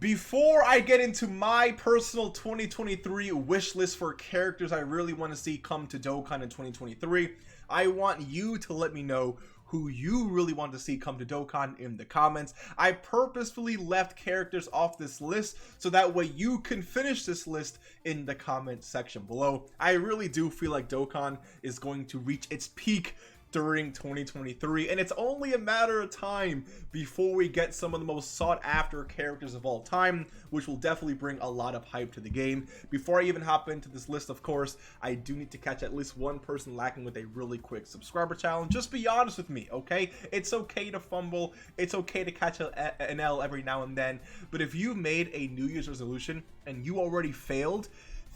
Before I get into my personal 2023 wish list for characters I really want to see come to Dokkan in 2023, I want you to let me know who you really want to see come to Dokkan in the comments. I purposefully left characters off this list so that way you can finish this list in the comment section below. I really do feel like Dokkan is going to reach its peak during 2023, and it's only a matter of time before we get some of the most sought after characters of all time, which will definitely bring a lot of hype to the game. Before I even hop into this list, of course, I do need to catch at least one person lacking with a really quick subscriber challenge. Just be honest with me, okay? It's okay to fumble, it's okay to catch an L every now and then, but if you made a New Year's resolution and you already failed,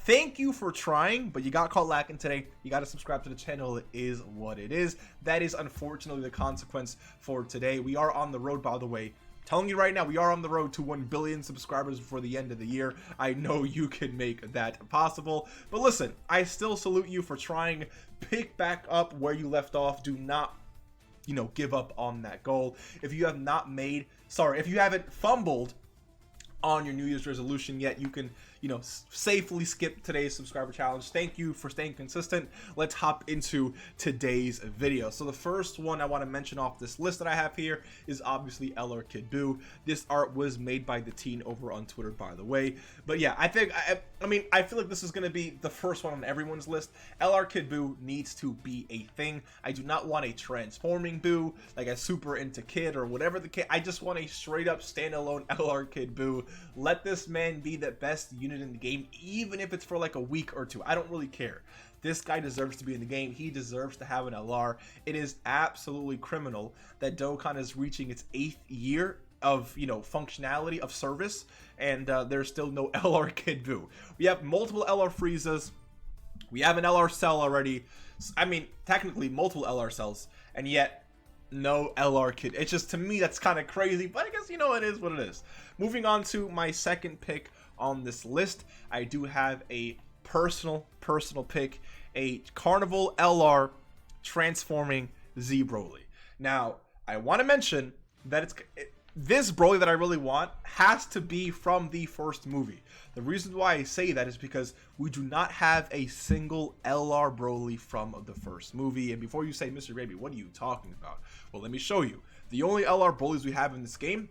thank you for trying, but you got caught lacking today. You got to subscribe to the channel. It is what it is. That is unfortunately the consequence for today. We are on the road, by the way. Telling you right now, we are on the road to 1 billion subscribers before the end of the year. I know you can make that possible. But listen, I still salute you for trying. Pick back up where you left off. Do not, give up on that goal. If you have not made, if you haven't fumbled on your New Year's resolution yet, you can safely skip today's subscriber challenge. Thank you for staying consistent. Let's hop into today's video. So the first one I want to mention off this list that I have here is obviously LR Kid Buu. This art was made by the teen over on Twitter, by the way. But yeah, I feel like this is going to be the first one on everyone's list. LR Kid Buu needs to be a thing. I do not want a transforming Buu, like a super into kid or whatever the case. I just want a straight up standalone LR Kid Buu. Let this man be the best unit in the game, even if it's for like a week or two. I don't really care. This guy deserves to be in the game. He deserves to have an LR. It is absolutely criminal that Dokkan is reaching its 8th year of functionality of service, and there's still no LR Kid Buu. We have multiple LR Friezas. We have an LR Cell already. I mean, technically multiple LR Cells, and yet no LR Kid. It's just, to me, that's kind of crazy, but I guess it is what it is. Moving on to my second pick on this list, I do have a personal pick, a Carnival LR transforming Z Broly. Now, I want to mention that this Broly that I really want has to be from the first movie. The reason why I say that is because we do not have a single LR Broly from the first movie. And before you say, Mr. Baby, what are you talking about? Well, let me show you. The only LR Brolys we have in this game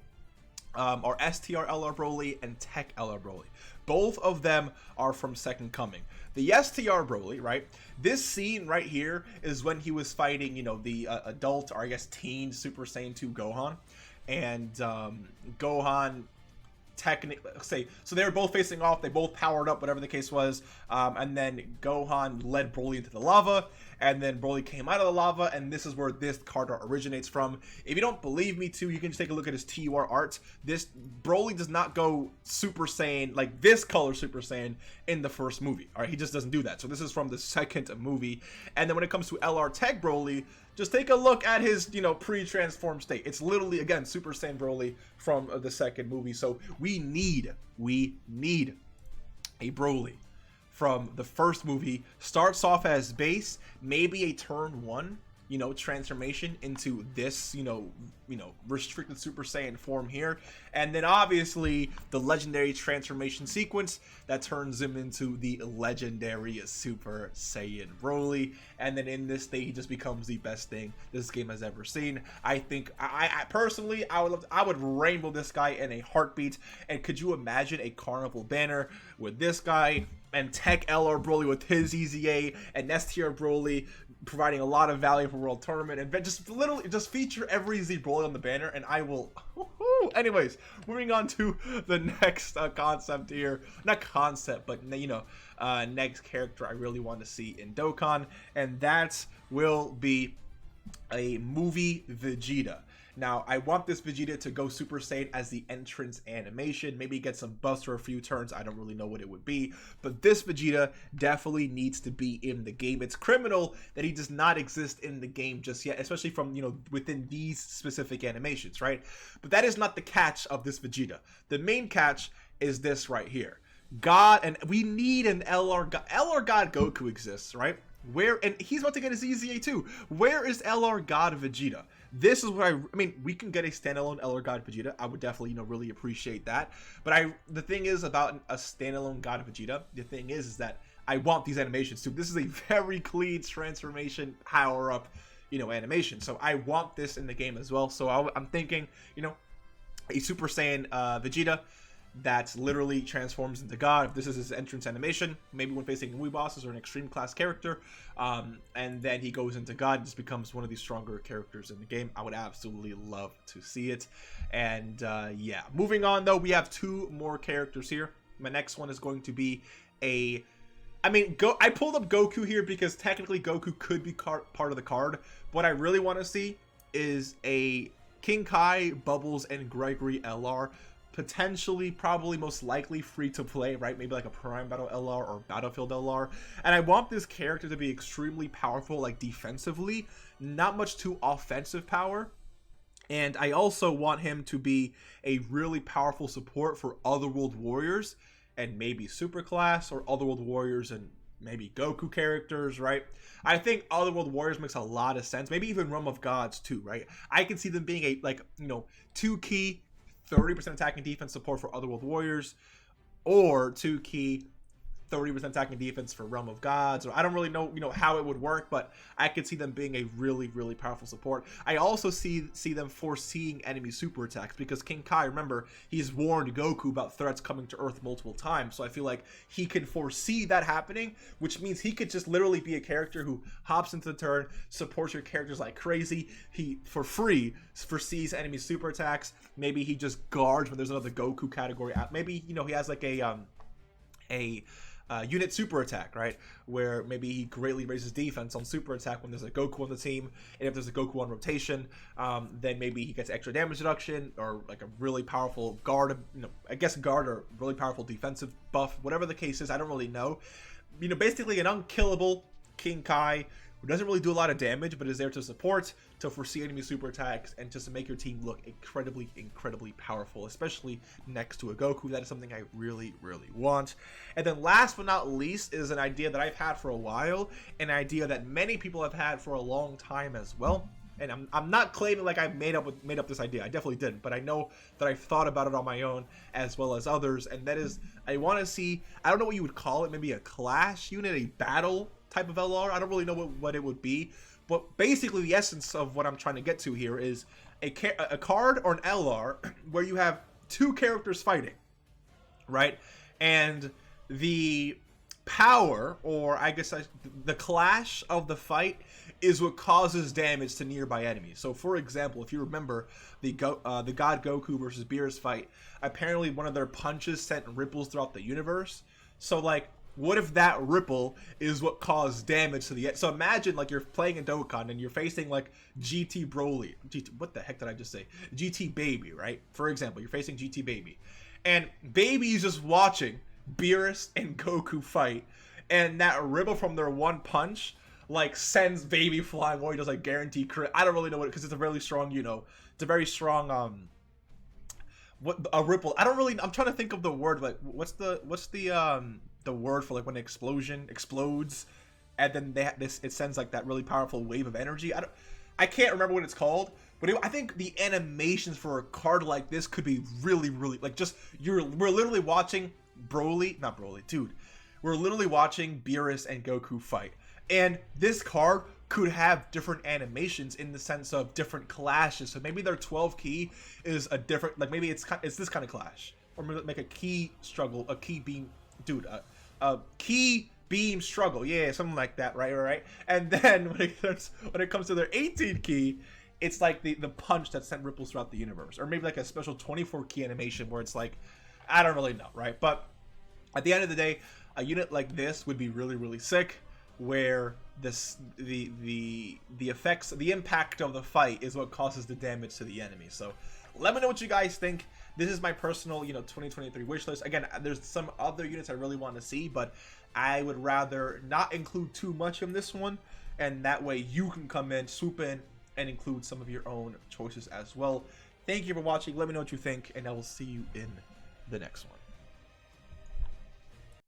are STR LR Broly and Tech LR Broly. Both of them are from Second Coming. The STR Broly, right? This scene right here is when he was fighting, the adult, or I guess teen Super Saiyan 2 Gohan. And Gohan so they were both facing off, they both powered up, whatever the case was, and then Gohan led Broly into the lava, and then Broly came out of the lava, and this is where this card art originates from. If you don't believe me too, you can just take a look at his TUR art. This Broly does not go Super Saiyan, like this color Super Saiyan, in the first movie. Alright, he just doesn't do that. So this is from the second movie. And then when it comes to LR Tech Broly, just take a look at his, pre-transformed state. It's literally, again, Super Saiyan Broly from the second movie. So we need a Broly from the first movie. Starts off as base, maybe a turn 1, transformation into this, restricted Super Saiyan form here. And then obviously the legendary transformation sequence that turns him into the legendary Super Saiyan Broly. And then in this state, he just becomes the best thing this game has ever seen. I think, I personally, I would rainbow this guy in a heartbeat. And could you imagine a Carnival banner with this guy and Tech LR Broly with his EZA and STR Broly providing a lot of value for World Tournament, and just feature every Z Broly on the banner, and I will. Anyways, moving on to the next concept here. Not concept, but next character I really want to see in Dokkan, and that will be a movie Vegeta. Now, I want this Vegeta to go Super Saiyan as the entrance animation. Maybe get some buffs for a few turns. I don't really know what it would be. But this Vegeta definitely needs to be in the game. It's criminal that he does not exist in the game just yet, especially from, within these specific animations, right? But that is not the catch of this Vegeta. The main catch is this right here. God, and we need an LR God. LR God Goku exists, right? Where, and he's about to get his EZA too. Where is LR God Vegeta? This is what I mean, we can get a standalone Elder God Vegeta. I would definitely, really appreciate that. But the thing is about a standalone God Vegeta, the thing is that I want these animations too. This is a very clean transformation power up, animation. So I want this in the game as well. So I'm thinking, a Super Saiyan Vegeta that literally transforms into God. If this is his entrance animation, maybe when facing Wii bosses or an extreme class character, and then he goes into God and just becomes one of these stronger characters in the game. I would absolutely love to see it. And yeah, moving on though, we have 2 more characters here. My next one is going to be I pulled up Goku here because technically Goku could be part of the card. What I really want to see is a King Kai, Bubbles, and Gregory LR. Potentially, probably most likely free to play, right? Maybe like a Prime Battle LR or Battlefield LR. And I want this character to be extremely powerful, like defensively, not much too offensive power. And I also want him to be a really powerful support for Otherworld Warriors and maybe Superclass or Otherworld Warriors and maybe Goku characters, right? I think Otherworld Warriors makes a lot of sense. Maybe even Realm of Gods too, right? I can see them being a 2-key 30% attacking defense support for Otherworld Warriors, or 2-key 30% attacking defense for Realm of Gods. Or I don't really know, how it would work, but I could see them being a really, really powerful support. I also see them foreseeing enemy super attacks because King Kai, remember, he's warned Goku about threats coming to Earth multiple times. So I feel like he can foresee that happening, which means he could just literally be a character who hops into the turn, supports your characters like crazy. He, for free, foresees enemy super attacks. Maybe he just guards when there's another Goku category out. Maybe, he has like a unit super attack, right? Where maybe he greatly raises defense on super attack when there's a Goku on the team, and if there's a Goku on rotation, then maybe he gets extra damage reduction or like a really powerful guard, I guess guard or really powerful defensive buff, whatever the case is. I don't really know. Basically an unkillable King Kai who doesn't really do a lot of damage, but is there to support, to foresee enemy super attacks, and just to make your team look incredibly, incredibly powerful, especially next to a Goku. That is something I really, really want. And then last but not least is an idea that I've had for a while, an idea that many people have had for a long time as well. And I'm not claiming like I made up this idea. I definitely didn't, but I know that I've thought about it on my own as well as others, and that is I want to see, I don't know what you would call it, maybe a clash unit, a battle type of LR. I don't really know what it would be, but basically the essence of what I'm trying to get to here is a card or an LR where you have 2 characters fighting, right? And the power, or I guess the clash of the fight, is what causes damage to nearby enemies. So for example, if you remember the God Goku versus Beerus fight, apparently one of their punches sent ripples throughout the universe. So like, what if that ripple is what caused damage to the... So imagine like you're playing in Dokkan and you're facing like GT Broly. What the heck did I just say? GT Baby, right? For example, you're facing GT Baby. And Baby is just watching Beerus and Goku fight. And that ripple from their one punch like sends Baby flying away. Does like guarantee crit. I don't really know what, because it's a really strong, it's a very strong, what a ripple. I don't really, I'm trying to think of the word, like what's the word for like when an explosion explodes and then it sends like that really powerful wave of energy. I can't remember what it's called, but I think the animations for a card like this could be really, really like just we're literally watching we're literally watching Beerus and Goku fight, and this card could have different animations in the sense of different clashes. So maybe their 12 key is a different, like maybe it's this kind of clash, or maybe make a key struggle, a key beam, a key beam struggle, yeah, something like that, right? And then when it comes to their 18 key, it's like the punch that sent ripples throughout the universe, or maybe like a special 24 key animation where it's like, I don't really know, right? But at the end of the day, a unit like this would be really, really sick, where the effects, the impact of the fight is what causes the damage to the enemy. So let me know what you guys think. This is my personal 2023 wish list. Again, there's some other units I really want to see, but I would rather not include too much in this one, and that way you can come in, swoop in, and include some of your own choices as well. Thank you for watching. Let me know what you think, and I will see you in the next one.